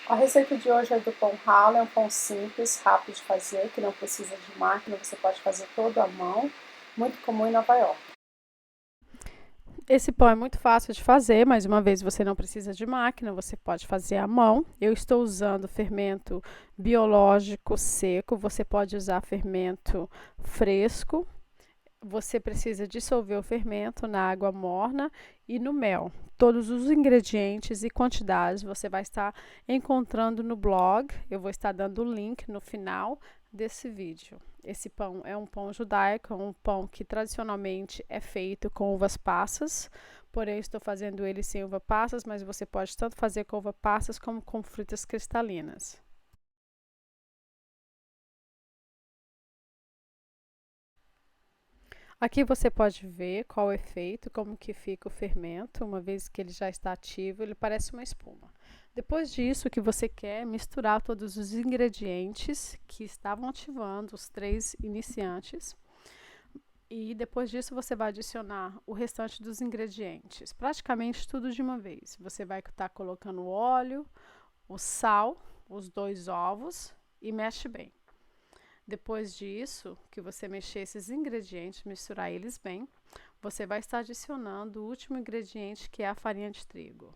A receita de hoje é do pão ralo, é um pão simples, rápido de fazer, que não precisa de máquina, você pode fazer todo à mão, muito comum em Nova York. Esse pão é muito fácil de fazer, mais uma vez você não precisa de máquina, você pode fazer à mão. Eu estou usando fermento biológico seco, você pode usar fermento fresco. Você precisa dissolver o fermento na água morna e no mel. Todos os ingredientes e quantidades você vai estar encontrando no blog. Eu vou estar dando o link no final desse vídeo. Esse pão é um pão judaico, é um pão que tradicionalmente é feito com uvas passas, porém estou fazendo ele sem uva passas, mas você pode tanto fazer com uva passas como com frutas cristalinas. Aqui você pode ver qual o efeito, como que fica o fermento, uma vez que ele já está ativo, ele parece uma espuma. Depois disso, o que você quer é misturar todos os ingredientes que estavam ativando, os três iniciantes. E depois disso você vai adicionar o restante dos ingredientes, praticamente tudo de uma vez. Você vai estar colocando o óleo, o sal, os 2 ovos e mexe bem. Depois disso, que você mexer esses ingredientes, misturar eles bem, você vai estar adicionando o último ingrediente, que é a farinha de trigo.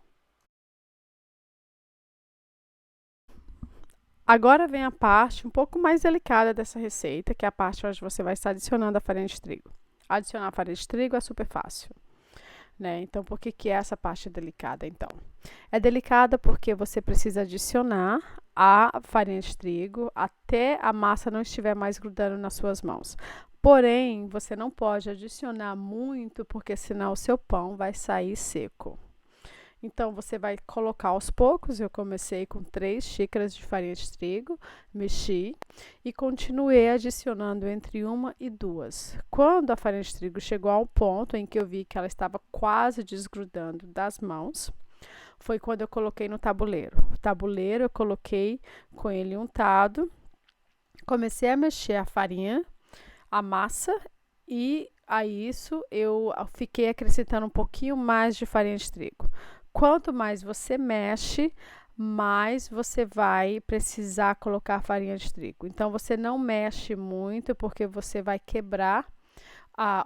Agora vem a parte um pouco mais delicada dessa receita, que é a parte onde você vai estar adicionando a farinha de trigo. Adicionar a farinha de trigo é super fácil, né? Então, por que é essa parte delicada, então? É delicada porque você precisa adicionar a farinha de trigo até a massa não estiver mais grudando nas suas mãos. Porém, você não pode adicionar muito, porque senão o seu pão vai sair seco. Então, você vai colocar aos poucos. Eu comecei com 3 xícaras de farinha de trigo, mexi e continuei adicionando entre uma e duas. Quando a farinha de trigo chegou ao ponto em que eu vi que ela estava quase desgrudando das mãos, foi quando eu coloquei no tabuleiro. O tabuleiro eu coloquei com ele untado, comecei a mexer a farinha, a massa e a isso eu fiquei acrescentando um pouquinho mais de farinha de trigo. Quanto mais você mexe, mais você vai precisar colocar farinha de trigo. Então você não mexe muito porque você vai quebrar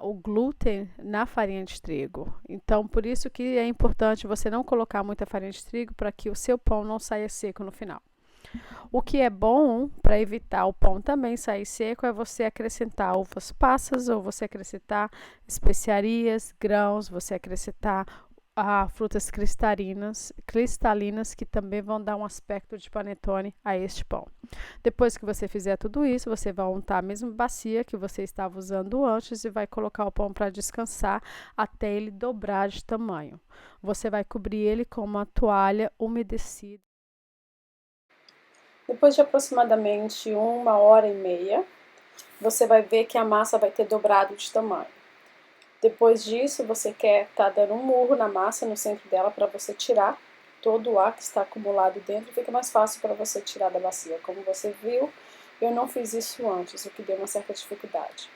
o glúten na farinha de trigo. Então, por isso que é importante você não colocar muita farinha de trigo para que o seu pão não saia seco no final. O que é bom para evitar o pão também sair seco é você acrescentar uvas passas ou você acrescentar especiarias, grãos, você acrescentar frutas cristalinas que também vão dar um aspecto de panetone a este pão. Depois que você fizer tudo isso, você vai untar a mesma bacia que você estava usando antes e vai colocar o pão para descansar até ele dobrar de tamanho. Você vai cobrir ele com uma toalha umedecida. Depois de aproximadamente 1 hora e meia, você vai ver que a massa vai ter dobrado de tamanho. Depois disso, você quer estar dando um murro na massa, no centro dela, para você tirar todo o ar que está acumulado dentro. Fica mais fácil para você tirar da bacia. Como você viu, eu não fiz isso antes, o que deu uma certa dificuldade.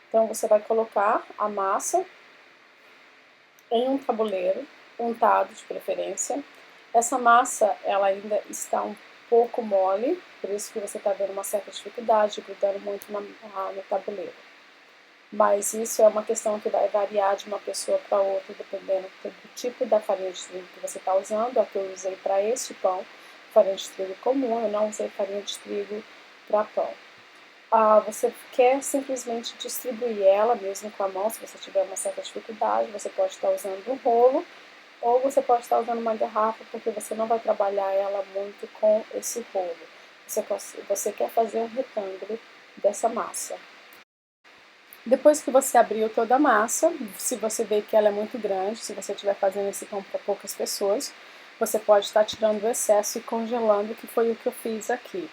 Então, você vai colocar a massa em um tabuleiro, untado de preferência. Essa massa, ela ainda está um pouco mole, por isso que você está vendo uma certa dificuldade, grudando muito no tabuleiro. Mas isso é uma questão que vai variar de uma pessoa para outra, dependendo do tipo da farinha de trigo que você está usando. A que eu usei para este pão, farinha de trigo comum, eu não usei farinha de trigo para pão. Você quer simplesmente distribuir ela mesmo com a mão, se você tiver uma certa dificuldade, você pode estar usando um rolo ou você pode estar usando uma garrafa, porque você não vai trabalhar ela muito com esse rolo. Você quer fazer um retângulo dessa massa. Depois que você abriu toda a massa, se você vê que ela é muito grande, se você estiver fazendo esse pão para poucas pessoas, você pode estar tirando o excesso e congelando, que foi o que eu fiz aqui.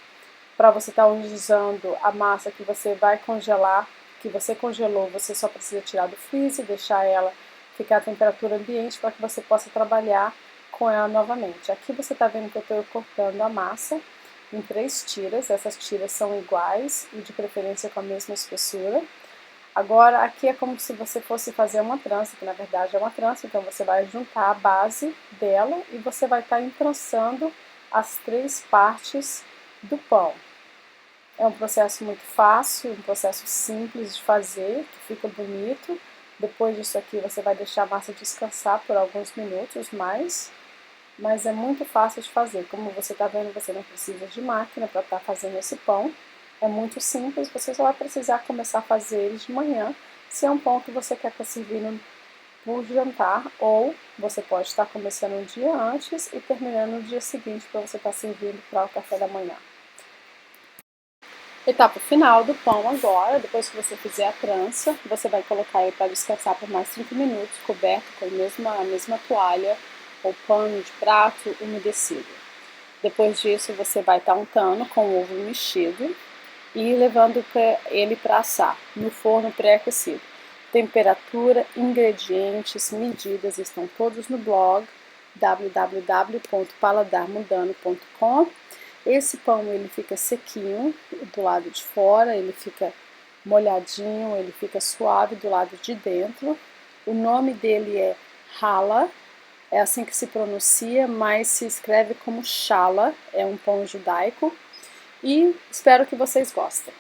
Para você estar usando a massa que você vai congelar, que você congelou, você só precisa tirar do freezer, deixar ela ficar à temperatura ambiente para que você possa trabalhar com ela novamente. Aqui você está vendo que eu estou cortando a massa em 3 tiras, essas tiras são iguais e de preferência com a mesma espessura. Agora, aqui é como se você fosse fazer uma trança, que na verdade é uma trança, então você vai juntar a base dela e você vai estar entrançando as 3 partes do pão. É um processo muito fácil, um processo simples de fazer, que fica bonito. Depois disso aqui você vai deixar a massa descansar por alguns minutos mais, mas é muito fácil de fazer. Como você está vendo, você não precisa de máquina para estar fazendo esse pão. É muito simples, você só vai precisar começar a fazer ele de manhã, se é um pão que você quer estar servindo por jantar, ou você pode estar começando um dia antes e terminando no dia seguinte para você estar servindo para o café da manhã. Etapa final do pão agora, depois que você fizer a trança, você vai colocar ele para descansar por mais 30 minutos, coberto com a mesma toalha ou pano de prato umedecido. Depois disso, você vai estar untando com o ovo mexido e levando ele para assar no forno pré-aquecido. Temperatura, ingredientes, medidas estão todos no blog www.paladarmudando.com. Esse pão ele fica sequinho do lado de fora, ele fica molhadinho, ele fica suave do lado de dentro. O nome dele é challah, é assim que se pronuncia, mas se escreve como challah, é um pão judaico. E espero que vocês gostem.